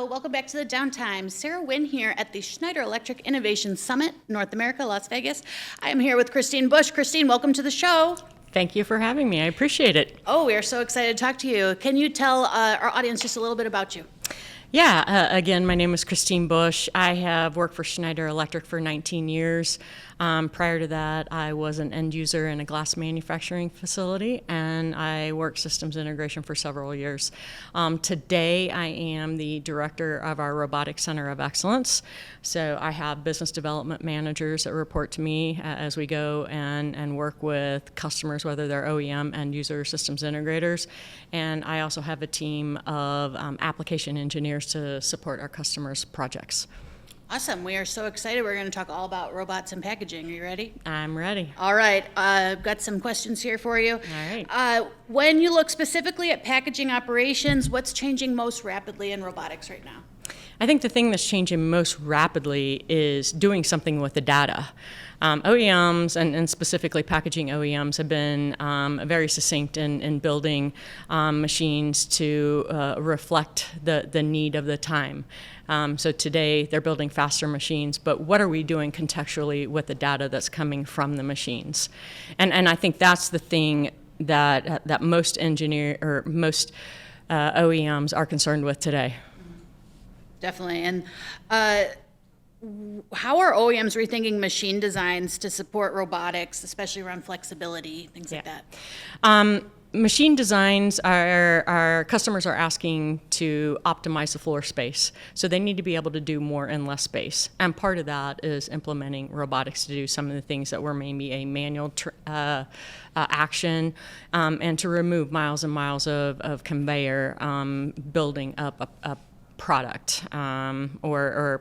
Hello, welcome back to the Downtime. Sarah Wynn here at the Schneider Electric Innovation Summit, North America, Las Vegas. I am here with Christine Bush. Christine, welcome to the show. Thank you for having me. I appreciate it. Oh, we are so excited to talk to you. Can you tell our audience just a little bit about you? Yeah, again, my name is Christine Bush. I have worked for Schneider Electric for 19 years. Prior to that, I was an end user in a glass manufacturing facility, and I worked systems integration for several years. Today, I am the director of our Robotics Center of Excellence. So I have business development managers that report to me as we go and work with customers, whether they're OEM, end user, systems integrators. And I also have a team of application engineers to support our customers' projects. Awesome. We are so excited. We're going to talk all about robots and packaging. Are you ready? I'm ready. All right. I've got some questions here for you. All right. When you look specifically at packaging operations, what's changing most rapidly in robotics right now? I think the thing that's changing most rapidly is doing something with the data. OEMs, and specifically packaging OEMs, have been very succinct in building machines to reflect the need of the time. So today they're building faster machines, but what are we doing contextually with the data that's coming from the machines? And I think that's the thing that most OEMs are concerned with today. Definitely. And how are OEMs rethinking machine designs to support robotics, especially around flexibility, things like that? Machine designs, our customers are asking to optimize the floor space. So they need to be able to do more in less space. And part of that is implementing robotics to do some of the things that were maybe a manual action, and to remove miles and miles of conveyor building up a product or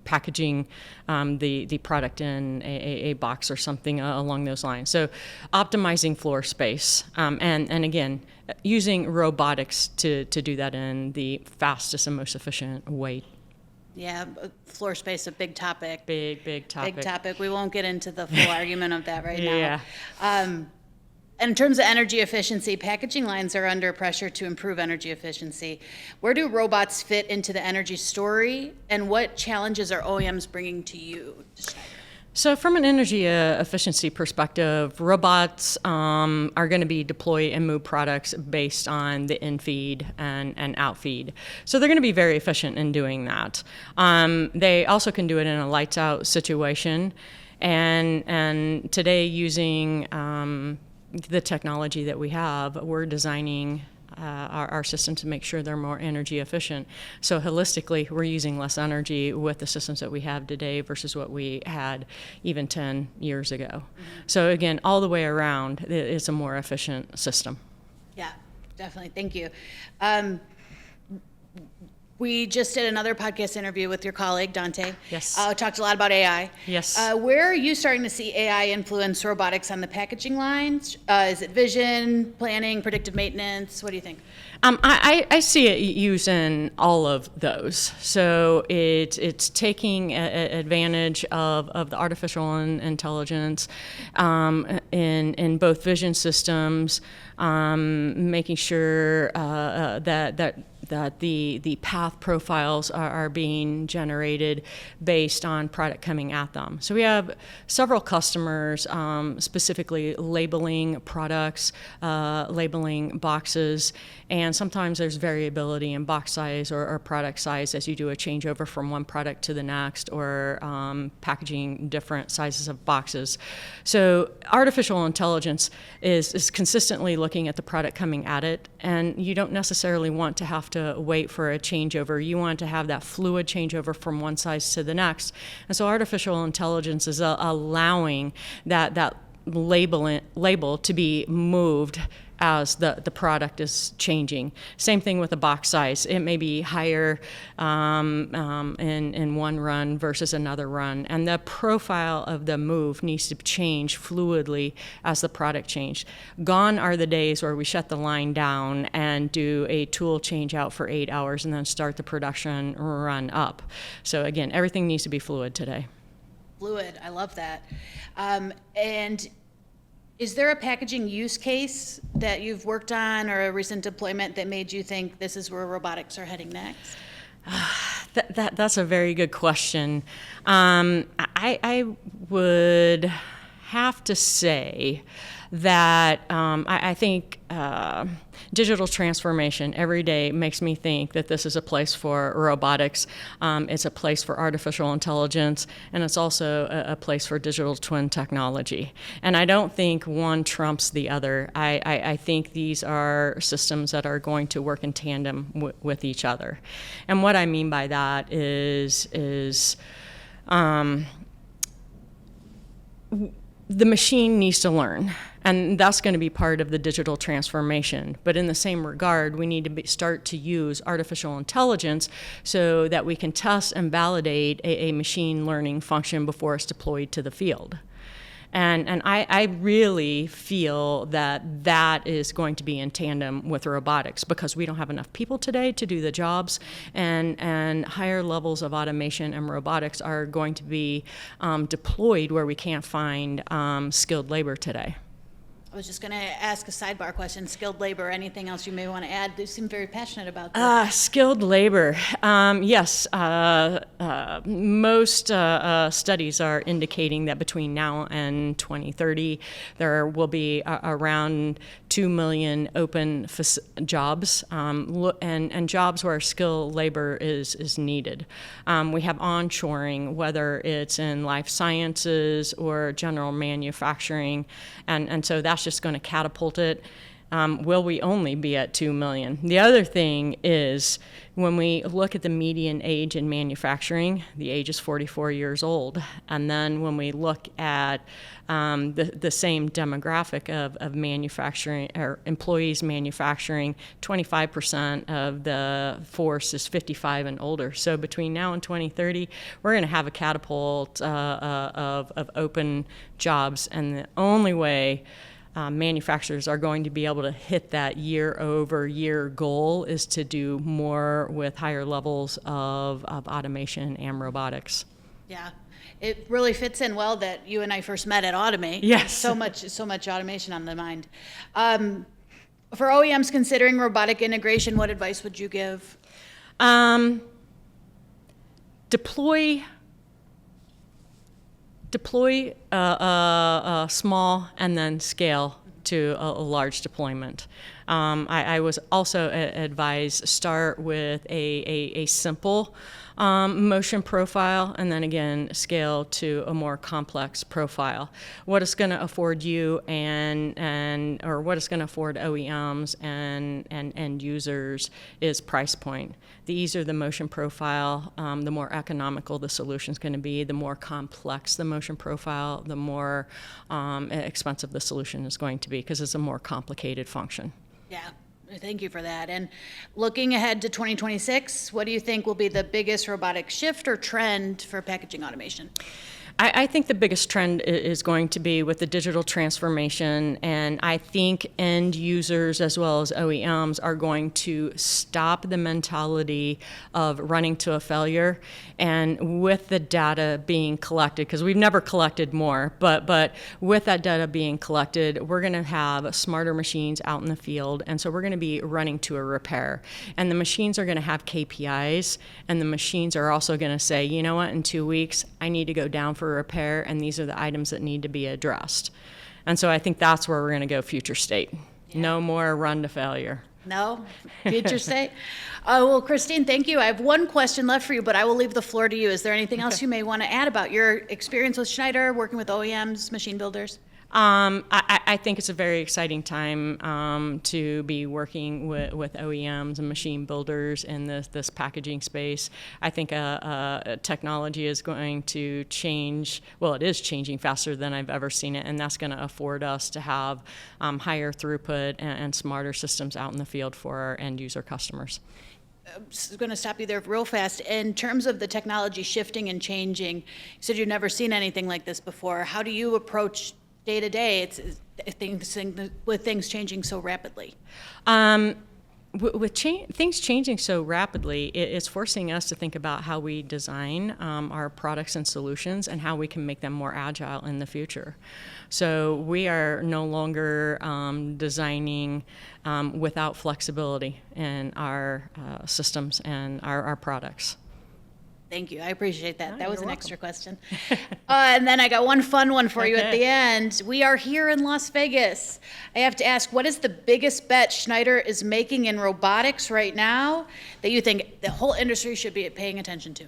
packaging the product in a box or something along those lines. So optimizing floor space, and again, using robotics to do that in the fastest and most efficient way. Yeah, floor space, a big topic. Big topic. Big topic. We won't get into the full argument of that right now. Yeah. In terms of energy efficiency, packaging lines are under pressure to improve energy efficiency. Where do robots fit into the energy story, and what challenges are OEMs bringing to you, Schneider? So from an energy efficiency perspective, robots are going to be deploy and move products based on the in-feed and out-feed. So they're going to be very efficient in doing that. They also can do it in a lights-out situation. And today, using the technology that we have, we're designing our systems to make sure they're more energy efficient. So holistically, we're using less energy with the systems that we have today versus what we had even 10 years ago. Mm-hmm. So again, all the way around, it's a more efficient system. Yeah, definitely. Thank you. We just did another podcast interview with your colleague, Dante. Yes. Talked a lot about AI. Yes. Where are you starting to see AI influence robotics on the packaging lines? Is it vision, planning, predictive maintenance? What do you think? I see it used in all of those. So it's taking advantage of the artificial intelligence in both vision systems, making sure that the path profiles are being generated based on product coming at them. So we have several customers specifically labeling products, labeling boxes, and sometimes there's variability in box size or product size as you do a changeover from one product to the next, or packaging different sizes of boxes. So artificial intelligence is consistently looking at the product coming at it, and you don't necessarily want to have to wait for a changeover. You want to have that fluid changeover from one size to the next. And so artificial intelligence is allowing that label to be moved as the product is changing. Same thing with the box size. It may be higher in one run versus another run, and the profile of the move needs to change fluidly as the product changes. Gone are the days where we shut the line down and do a tool change out for 8 hours and then start the production run up. So again, everything needs to be fluid today. Fluid, I love that. And is there a packaging use case that you've worked on or a recent deployment that made you think this is where robotics are heading next? That's a very good question. I would have to say that I think digital transformation every day makes me think that this is a place for robotics, it's a place for artificial intelligence, and it's also a place for digital twin technology. And I don't think one trumps the other. I think these are systems that are going to work in tandem with each other. And what I mean by that is the machine needs to learn, and that's going to be part of the digital transformation. But in the same regard, we need to start to use artificial intelligence so that we can test and validate a machine learning function before it's deployed to the field. And I really feel that that is going to be in tandem with robotics, because we don't have enough people today to do the jobs, and higher levels of automation and robotics are going to be deployed where we can't find skilled labor today. I was just going to ask a sidebar question, skilled labor, anything else you may want to add? You seem very passionate about that. Skilled labor, yes. Most studies are indicating that between now and 2030, there will be around 2 million open jobs, and jobs where skilled labor is needed. We have onshoring, whether it's in life sciences or general manufacturing, and so that's just going to catapult it. Will we only be at 2 million? The other thing is, when we look at the median age in manufacturing, the age is 44 years old. And then when we look at the same demographic of manufacturing, or employees manufacturing, 25% of the force is 55 and older. So between now and 2030, we're going to have a catapult of open jobs. And the only way manufacturers are going to be able to hit that year-over-year goal is to do more with higher levels of automation and robotics. Yeah, it really fits in well that you and I first met at Automate. Yes. So much automation on the mind. For OEMs considering robotic integration, what advice would you give? Deploy small and then scale to a large deployment. I was also advised start with a simple motion profile, and then again scale to a more complex profile. What it's going to afford you or what it's going to afford OEMs and end users is price point. The easier the motion profile, the more economical the solution is going to be. The more complex the motion profile, the more expensive the solution is going to be, because it's a more complicated function. Yeah, thank you for that. And looking ahead to 2026, what do you think will be the biggest robotic shift or trend for packaging automation? I think the biggest trend is going to be with the digital transformation, and I think end users as well as OEMs are going to stop the mentality of running to a failure. And with the data being collected, because we've never collected more, but with that data being collected, we're going to have smarter machines out in the field, and so we're going to be running to a repair. And the machines are going to have KPIs, and the machines are also going to say, you know what, in 2 weeks, I need to go down for repair, and these are the items that need to be addressed. And so I think that's where we're going to go future state. Yeah. No more run to failure. No? Future state? Well, Christine, thank you. I have one question left for you, but I will leave the floor to you. Is there anything else you may want to add about your experience with Schneider, working with OEMs, machine builders? I think it's a very exciting time to be working with OEMs and machine builders in this packaging space. I think technology is going to change. Well, it is changing faster than I've ever seen it, and that's going to afford us to have higher throughput and smarter systems out in the field for our end user customers. I'm going to stop you there real fast. In terms of the technology shifting and changing, you said you've never seen anything like this before. How do you approach day to day with things changing so rapidly? With things changing so rapidly, it's forcing us to think about how we design our products and solutions and how we can make them more agile in the future. So we are no longer designing without flexibility in our systems and our products. Thank you. I appreciate that. Oh, That was you're an welcome. extra question. And then I got one fun one for you at Okay. the end. We are here in Las Vegas. I have to ask, what is the biggest bet Schneider is making in robotics right now that you think the whole industry should be paying attention to?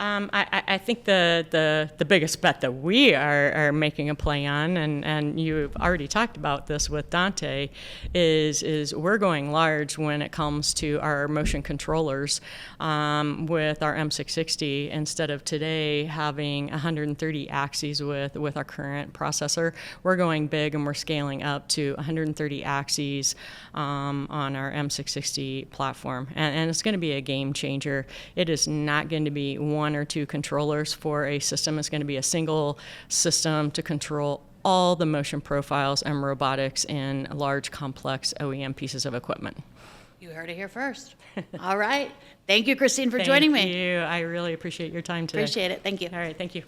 I think the biggest bet that we are making a play on, and you've already talked about this with Dante, is we're going large when it comes to our motion controllers with our M660. Instead of today having 130 axes with our current processor, we're going big and we're scaling up to 130 axes on our M660 platform. And it's going to be a game changer. It is not going to be one or two controllers for a system. It's going to be a single system to control all the motion profiles and robotics in large, complex OEM pieces of equipment. You heard it here first. All right. Thank you, Christine, for joining me. Thank you. I really appreciate your time today. Appreciate it. Thank you. All right. Thank you.